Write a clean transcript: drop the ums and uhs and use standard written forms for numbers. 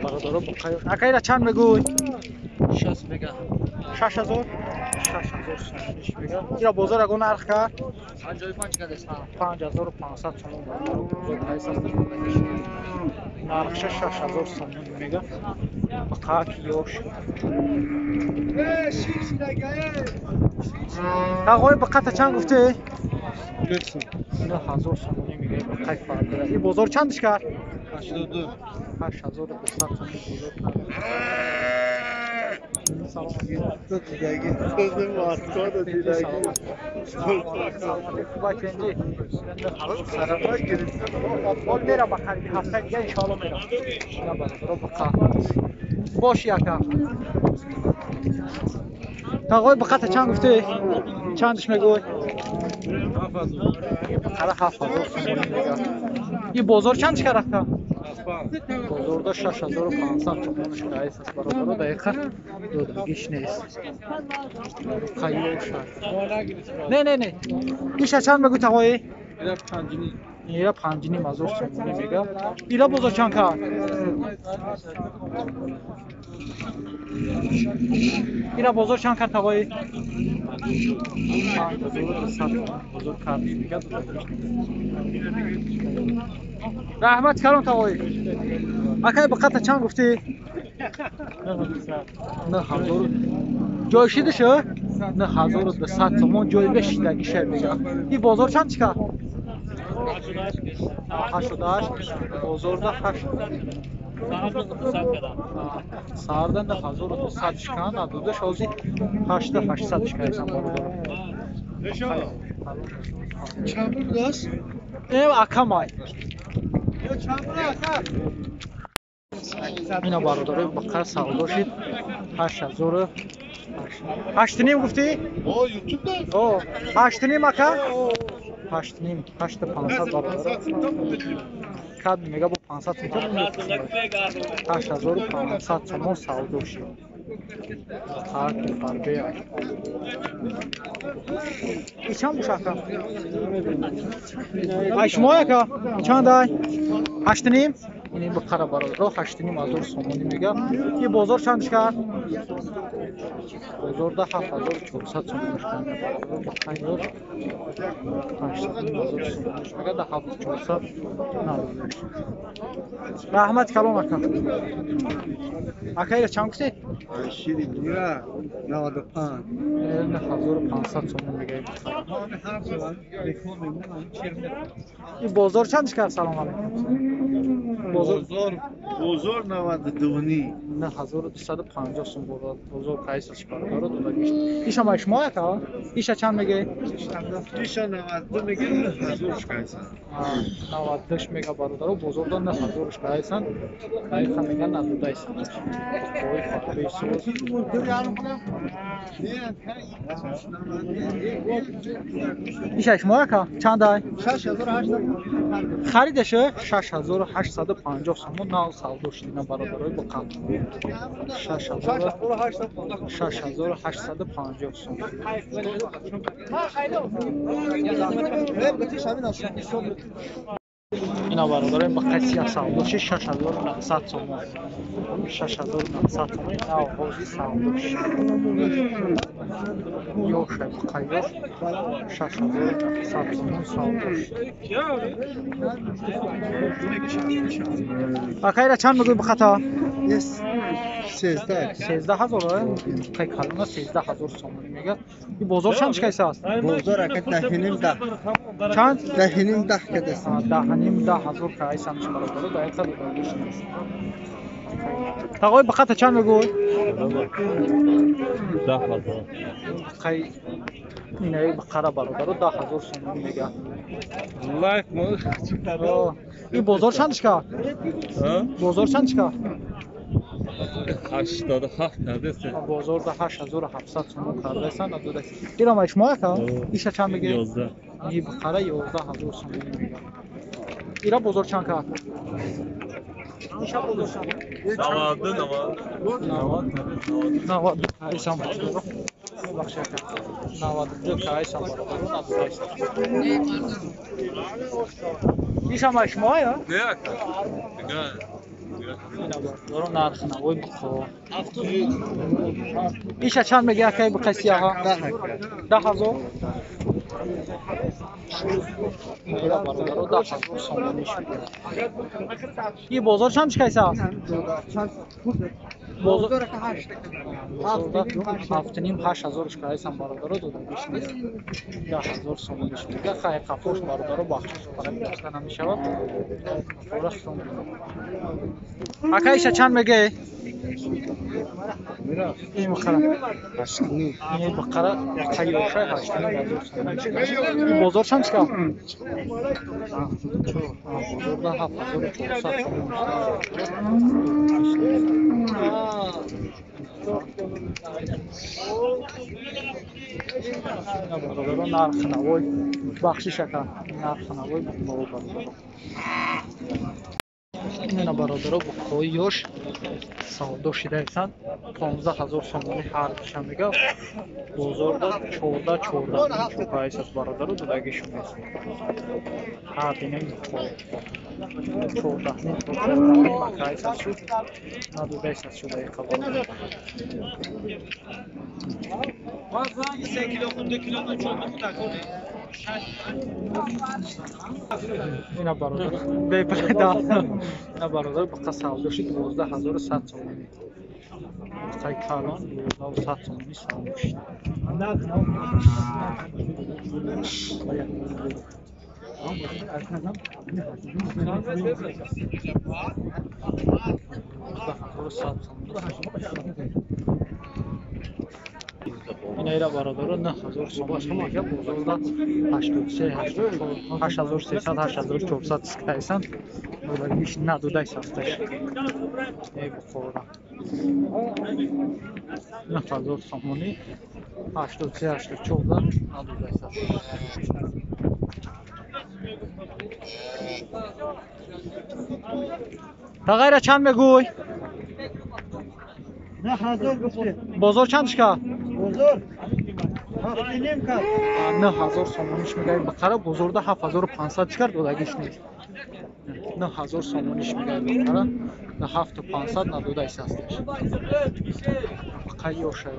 برادر بخیر. اکیرا چند میگوی؟ 60 میگه. 6000 6000 سومش میگه. یا بازار اگه نرخ کرد 55 کرده است. 5500 سوم بزرگ پایس است. نرخش 6000 سوم میگه. بقاک یوش. آقای بقاط چند گفتی؟ 9000 سوم میگه. بقاک فرق داره. این بازار چندش کرد؟ 82. 8200 سوم بزرگ کرد. سلام دیدگی تو مارکات دیدگی. خوبه چنجی؟ سلامت گرفت. فوتبال میره بخری هفته دیگه ان شاء الله میره. نه برادر بقا. باش یکا. آقای بقاط چند گفتی؟ چندش میگوی؟ 7000 سوم میگه. این بازار چندش کرد؟ بازار دا 6500 تومانش رئیس است برادر دقیقا دودگیش نیست قیوش نه ایشا چند میگوی تقایی؟ ایرا 5500 تومانی میگه ایرا بازار چند کرد؟ ایرا بازار چند کرد تقایی؟ 5200 بزرگ کردش میگه رحمت کردم تقایی اکای بقاط چند گفتی؟ 9000 جای شده؟ 9200 تومان جای بشیدگی شد میگه این بازار چند چیکار؟ 88 بازار ده 8 ساردن 9200 شکن ادوده شازی 8800 شکن چند بود داشت؟ اکمای اینا برادرای بقر سودا شد 8000 8 نیم گفتی؟ یوتیوب داشت؟ 8 نیم اکا؟ 8 نیم 8500 برادر کد میگه با 500 تومان 8500 تومان سودا شد خاک فربه ای چند بوش اکا؟ ای شما اکا؟ چند ای؟ 8 نیم؟ این بقره برادر 8 نیم 1000 سومانی میگه این بازار چندش کرد؟ بازار ده 7400 سومانش کرد بخیر 8 نیم 1000 سومانش میگه ده 7400 ندادش رحمت کلام اکا اکا چند کسی؟ شیری میره 95 1500 تومان میگه این بازار چندش کرد سلام علیکم بازار 92 9250 تومان بازار قیسش برادر دادگیش ایشا ما شما اکا ایشا چند میگه ایشا 92 میگه 1000 قیسن 92 میگه برادر بازار داد 1000 قیسن قیسن میگه ندوده است وای فرقی سوز ایشا شما اکا چند ای 6800 خریدشه 6850 تومان نو سودا شد اینا برادرای با قند 6850 تومان اینا برادرای با قصی سودا شد 6900 تومان 6900 تومان اینا آغازی سودا شد یوش قیوش 6900 تومان سودا شد اکایرا چند میگوی بخطا؟ 13000 قی کلمه 13000 تومانی میگه این بازار چندش کیسه است؟ بازار اگه 10 چند؟ 10 کده است 10,000 کیسه همش برابر دایت سر دادش نیست آقای بخطا چند میگوی؟ 10000 قی اینه بقره برابر 10000 تومانی میگه لایف مال این بازار چندش که؟ بازار چندش که؟ 87 کرده است بازار ده 8700 تومان کرده است ندوده اینا ما شما که ایشا چند میگه 11 این بقره 11000 تومان میگه اینا بازار چند که ایشا بازار چند 90 ایشا بازار بخشش 92 که ایشا بازار ندوده است ایشا ما شما یا نه برو نرخ نوی بخور ایشه چند میگه اکی بخی سیاه ها؟ 10,000 میره برادر 10,000 سامانیش میگه این بازار چند چکیسه هست؟ بازار هفت نیم 8,000 شکایسم برادر دوده بیش نیست 10,000 سامانیش میگه خیلی قفوش برادر بخشش برای داشته نمیشود فرستم اکی ایشه چند میگه؟ این بقره 8 نیم این بقره قیاشه 8 نیم 1000 سامانیش این بازار چند چکا؟ بازار ده 7,400 برادر نرخ نوی بخشی شکر نرخ نوی برادر این برادر بخوی یوش سودا شده ایسان 15,000 سامانی هر کشم میگه بازار دا 14 چوکه ایساس برادر دودگیشون ایست هر دینه بخوی 14 مکه ایساس شد ندوده ایساس شده ایقا برادر اینا برادر بیپرده اینا برادر بقا سودا شد 12,100 سامانی بقای کلان 12,100 سامانی سودا شد این ایره برادر 9,000 سامانی میگه بزرگدار 83 8,300 8,400 سکایسن دولارگیش ندوده هستش ای بخورم 9,000 سامانی 83 8,400 ندوده هستش تغییر چند میگوی؟ 9,000 گفته بازار چند شکا؟ بزرگ 7 نیم کرد 9,000 سامانیش میگه بقره بزرگده 7,500 چکر دودگیش نیست 9,000 سامانیش میگه بقره ده 7,500 ندوده ایست هستش بقیه یوشه